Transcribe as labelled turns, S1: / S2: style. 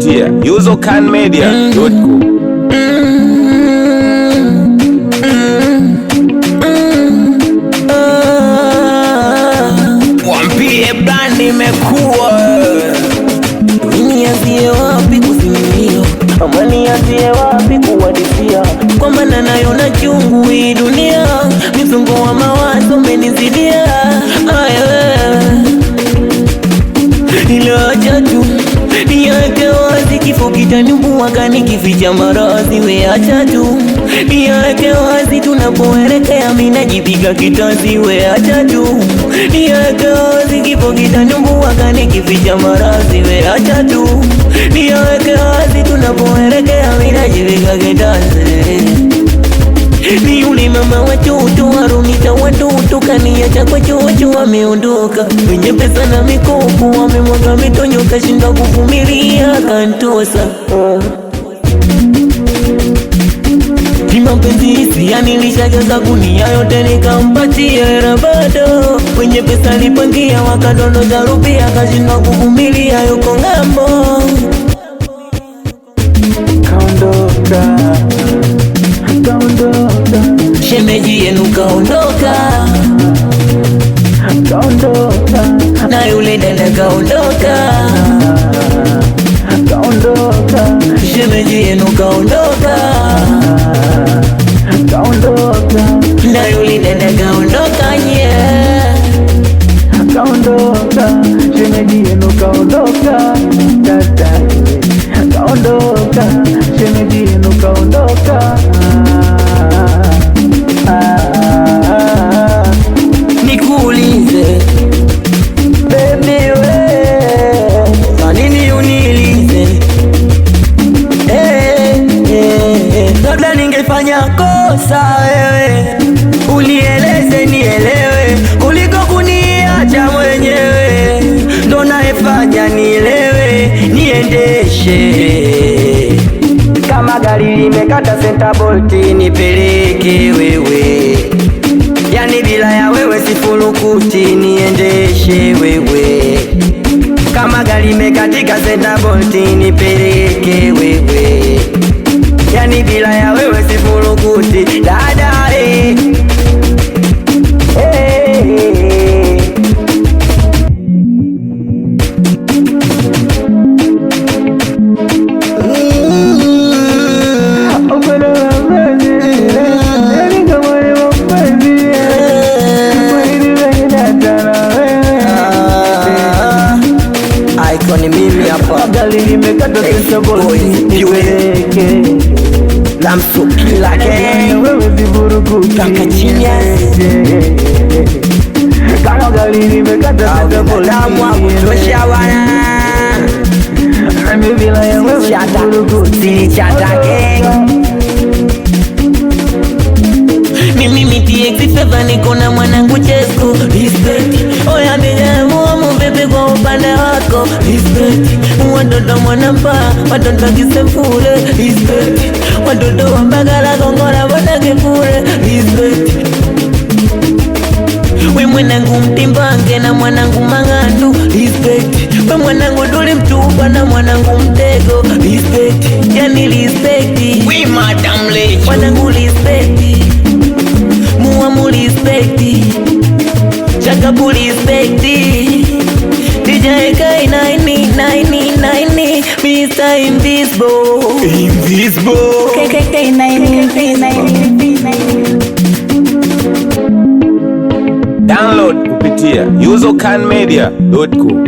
S1: kupitia usercanmedia.com.
S2: Wampie brand imekuwa nianzie wapi kusimamia, ama nianzie wapi kuwadisia, kwa maana nayo na chungu hii dunia, msongo wa mawazo umenizidia. Ila acha tu niweke wazi, kifo kitanimbua kani kificha maradhi. We acha tu niweke wazi, tunapoelekea mimi najipiga kitanzi. We acha tu niweke wazi, kifo kitanimbua kani kificha maradhi. We acha tu niweke wazi, tunapoelekea mimi najipiga kitanzi. Ni yule mama watoto warunita watoto, kaniacha kwa chocho wameondoka, wenye pesa na mikopo wamemwaga mitonyo, kashinda kuvumilia kantosa. Mapenzi hisia nilishajaza gunia yote nikampatia, era bado wenye pesa lipangia wakadondoza rupia, kashinda kuvumilia yuko ngambo. Kaondoka, shemeji yenu kaondoka, na yule dada kaondoka, shemeji yenu kaondoka, na yule dada kaondoka,
S3: shemeji yenu kaondoka, dada kaondoka, shemeji yenu kaondoka.
S2: Nikuulize baby we, kwa nini unilize? Labda ningefanya kosa wewe unieleze nielewe, kuliko kuniacha mwenyewe, ndo naefanya nielewe niendeshe. Kama gari limekata center bolt nipeleke wewe, yani bila ya wewe sifurukuti niendeshe wewe. Kama gari limekatika center bolt nipeleke wewe, yani bila ya wewe sifurukuti dada. Ni mimi hapa,
S3: gari limekata center bolt nipeleke,
S2: namsukila
S3: wewe sifurukuti kama gari limekata center bolt
S2: tosha wana
S3: bila ya wewe sifurukuti.
S2: Mimi TX Fever niko na mwanangu Chesko, respect. Oya bijamu mubebe kwa upande wako, respect. Watoto mwanampa, watoto kisefule, respect. Watoto wambagala kongora wana kefule, respect. We mwanangu Mtimbange na mwanangu Mangandu, respect. We mwanangu Duli Mtupa na mwanangu Mtego, respect. Yani respect. We madam Lechu, mwanangu respect. Muamu respecti, Chakabu respecti, DJ Kai 999, Mr. Invisible,
S4: KKK 999.
S1: Download kupitia usercanmedia.com.